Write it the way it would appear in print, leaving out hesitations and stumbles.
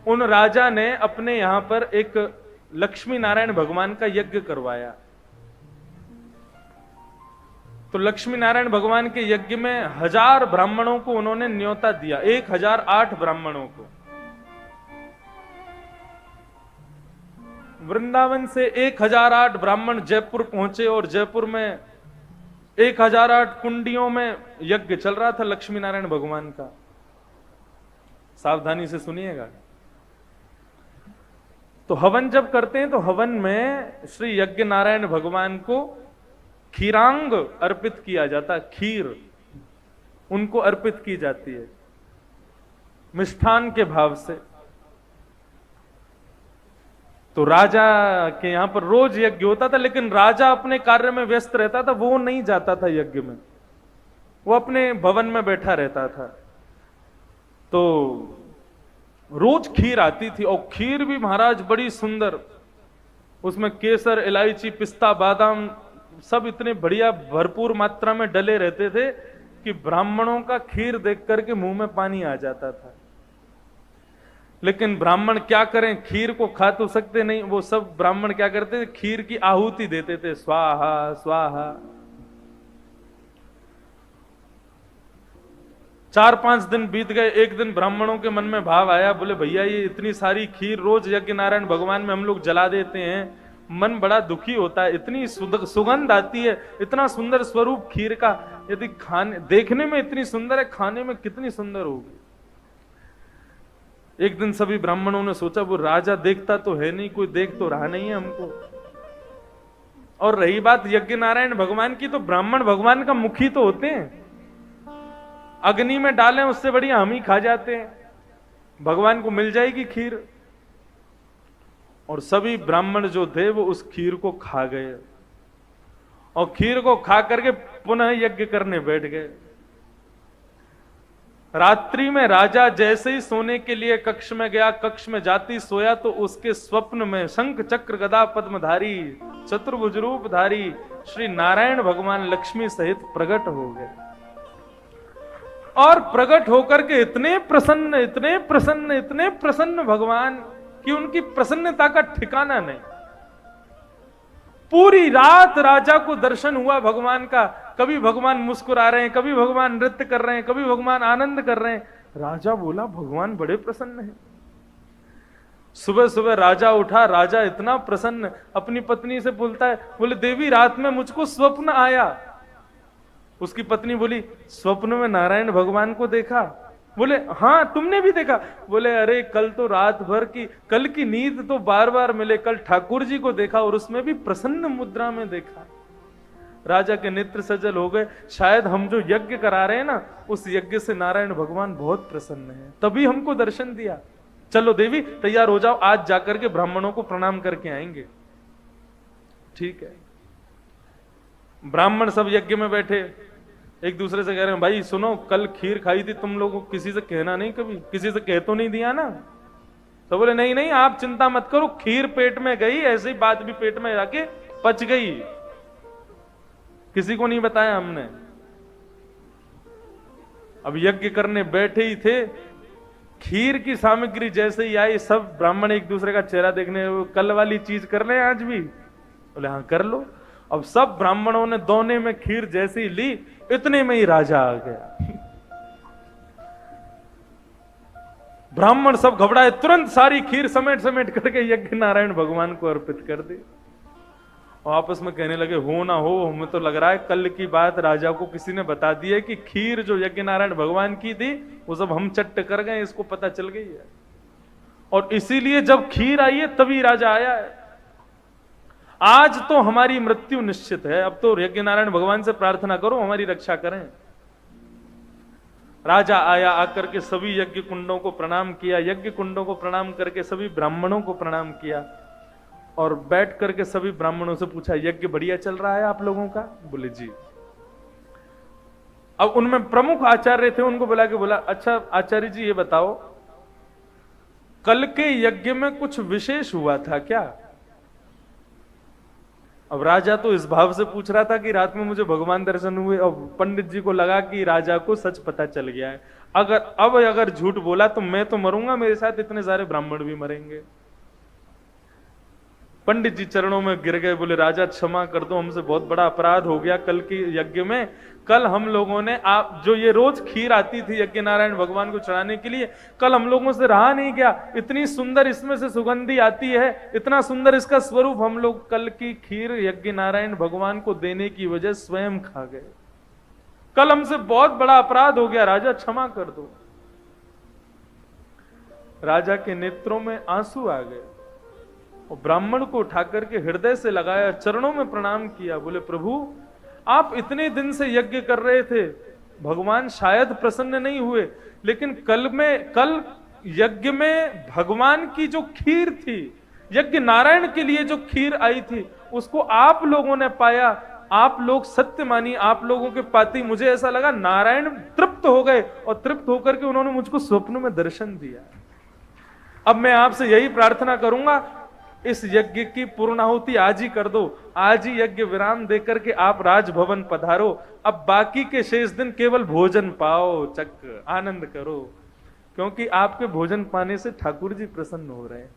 उन राजा ने अपने यहां पर एक लक्ष्मी नारायण भगवान का यज्ञ करवाया। तो लक्ष्मी नारायण भगवान के यज्ञ में 1000 ब्राह्मणों को उन्होंने न्योता दिया, 1008 ब्राह्मणों को। वृंदावन से 1008 ब्राह्मण जयपुर पहुंचे और जयपुर में 1008 कुंडियों में यज्ञ चल रहा था लक्ष्मी नारायण भगवान का। सावधानी से सुनिएगा। तो हवन जब करते हैं तो हवन में श्री यज्ञ नारायण भगवान को खीरांग अर्पित किया जाता है, खीर उनको अर्पित की जाती है मिष्ठान के भाव से। तो राजा के यहां पर रोज यज्ञ होता था, लेकिन राजा अपने कार्य में व्यस्त रहता था, वो नहीं जाता था यज्ञ में, वो अपने भवन में बैठा रहता था। तो रोज खीर आती थी, और खीर भी महाराज बड़ी सुंदर, उसमें केसर, इलायची, पिस्ता, बादाम सब इतने बढ़िया भरपूर मात्रा में डले रहते थे कि ब्राह्मणों का खीर देख करके मुंह में पानी आ जाता था। लेकिन ब्राह्मण क्या करें, खीर को खा तो सकते नहीं, वो सब ब्राह्मण क्या करते थे, खीर की आहुति देते थे, स्वाहा स्वाहा। 4-5 दिन बीत गए। एक दिन ब्राह्मणों के मन में भाव आया, बोले भैया ये इतनी सारी खीर रोज यज्ञ नारायण भगवान में हम लोग जला देते हैं, मन बड़ा दुखी होता है, इतनी सुगंध आती है, इतना सुंदर स्वरूप खीर का, यदि खाने देखने में इतनी सुंदर है, खाने में कितनी सुंदर होगी। एक दिन सभी ब्राह्मणों ने सोचा, वो राजा देखता तो है नहीं, कोई देख तो रहा नहीं है हमको, और रही बात यज्ञ नारायण भगवान की, तो ब्राह्मण भगवान का मुखी तो होते हैं, अग्नि में डालें उससे बढ़िया हम ही खा जाते हैं, भगवान को मिल जाएगी खीर। और सभी ब्राह्मण जो थे वो उस खीर को खा गए, और खीर को खा करके पुनः यज्ञ करने बैठ गए। रात्रि में राजा जैसे ही सोने के लिए कक्ष में गया, कक्ष में जाती सोया तो उसके स्वप्न में शंख चक्र गदा पद्मधारी चतुर्भुज रूपधारी श्री नारायण भगवान लक्ष्मी सहित प्रकट हो गए। और प्रकट होकर के इतने प्रसन्न, इतने प्रसन्न, इतने प्रसन्न भगवान कि उनकी प्रसन्नता का ठिकाना नहीं। पूरी रात राजा को दर्शन हुआ भगवान का, कभी भगवान मुस्कुरा रहे हैं, कभी भगवान नृत्य कर रहे हैं, कभी भगवान आनंद कर रहे हैं। राजा बोला भगवान बड़े प्रसन्न हैं। सुबह सुबह राजा उठा, राजा इतना प्रसन्न, अपनी पत्नी से बोलता है, बोले देवी रात में मुझको स्वप्न आया। उसकी पत्नी बोली स्वप्न में नारायण भगवान को देखा? बोले हाँ तुमने भी देखा? बोले अरे कल तो रात भर की, कल की नींद तो बार बार मिले, कल ठाकुर जी को देखा और उसमें भी प्रसन्न मुद्रा में देखा। राजा के नेत्र सजल हो गए, शायद हम जो यज्ञ करा रहे हैं ना, उस यज्ञ से नारायण भगवान बहुत प्रसन्न है, तभी हमको दर्शन दिया। चलो देवी तैयार हो जाओ, आज जाकर के ब्राह्मणों को प्रणाम करके आएंगे। ठीक है। ब्राह्मण सब यज्ञ में बैठे, एक दूसरे से कह रहे हैं भाई सुनो, कल खीर खाई थी तुम लोगों को, किसी से कहना नहीं, कभी किसी से कह तो नहीं दिया ना? तो बोले नहीं नहीं आप चिंता मत करो, खीर पेट में गई, ऐसे ही बात भी पेट में जाके पच गई, किसी को नहीं बताया हमने। अब यज्ञ करने बैठे ही थे, खीर की सामग्री जैसे ही आई, सब ब्राह्मण एक दूसरे का चेहरा देखने, कल वाली चीज कर ले आज भी? बोले हाँ कर लो। अब सब ब्राह्मणों ने दोने में खीर जैसी ली, इतने में ही राजा आ गया। ब्राह्मण सब घबराए, तुरंत सारी खीर समेट समेट करके यज्ञ नारायण भगवान को अर्पित कर दी, और आपस में कहने लगे हो ना हो, हमें तो लग रहा है कल की बात राजा को किसी ने बता दी है कि खीर जो यज्ञ नारायण भगवान की थी वो सब हम चट्ट कर गए, इसको पता चल गई है, और इसीलिए जब खीर आई है तभी राजा आया है। आज तो हमारी मृत्यु निश्चित है, अब तो यज्ञ नारायण भगवान से प्रार्थना करो हमारी रक्षा करें। राजा आया, आकर के सभी यज्ञ कुंडों को प्रणाम किया, यज्ञ कुंडों को प्रणाम करके सभी ब्राह्मणों को प्रणाम किया, और बैठ करके सभी ब्राह्मणों से पूछा यज्ञ बढ़िया चल रहा है आप लोगों का? बोले जी। अब उनमें प्रमुख आचार्य थे, उनको बुला के बोला अच्छा आचार्य जी ये बताओ, कल के यज्ञ में कुछ विशेष हुआ था क्या? अब राजा तो इस भाव से पूछ रहा था कि रात में मुझे भगवान दर्शन हुए, और पंडित जी को लगा कि राजा को सच पता चल गया है। अगर झूठ बोला तो मैं तो मरूंगा, मेरे साथ इतने सारे ब्राह्मण भी मरेंगे। पंडित जी चरणों में गिर गए, बोले राजा क्षमा कर दो, हमसे बहुत बड़ा अपराध हो गया कल की यज्ञ में। कल हम लोगों ने आप जो ये रोज खीर आती थी यज्ञ नारायण भगवान को चढ़ाने के लिए, कल हम लोगों से रहा नहीं गया। इतनी सुंदर इसमें से सुगंधी आती है, इतना सुंदर इसका स्वरूप, हम लोग कल की खीर यज्ञ नारायण भगवान को देने की वजह स्वयं खा गए। कल हमसे बहुत बड़ा अपराध हो गया, राजा क्षमा कर दो। राजा के नेत्रों में आंसू आ गए और ब्राह्मण को उठा करके हृदय से लगाया, चरणों में प्रणाम किया, बोले प्रभु आप इतने दिन से यज्ञ कर रहे थे, भगवान शायद प्रसन्न नहीं हुए, लेकिन कल यज्ञ में भगवान की जो खीर थी, यज्ञ नारायण के लिए जो खीर आई थी, उसको आप लोगों ने पाया, आप लोग सत्य मानी, आप लोगों के पाती मुझे ऐसा लगा नारायण तृप्त हो गए, और तृप्त होकर के उन्होंने मुझको स्वप्न में दर्शन दिया। अब मैं आपसे यही प्रार्थना करूंगा, इस यज्ञ की पूर्णाहुति आज ही कर दो, आज ही यज्ञ विराम देकर के आप राजभवन पधारो। अब बाकी के शेष दिन केवल भोजन पाओ, चक आनंद करो, क्योंकि आपके भोजन पाने से ठाकुर जी प्रसन्न हो रहे हैं।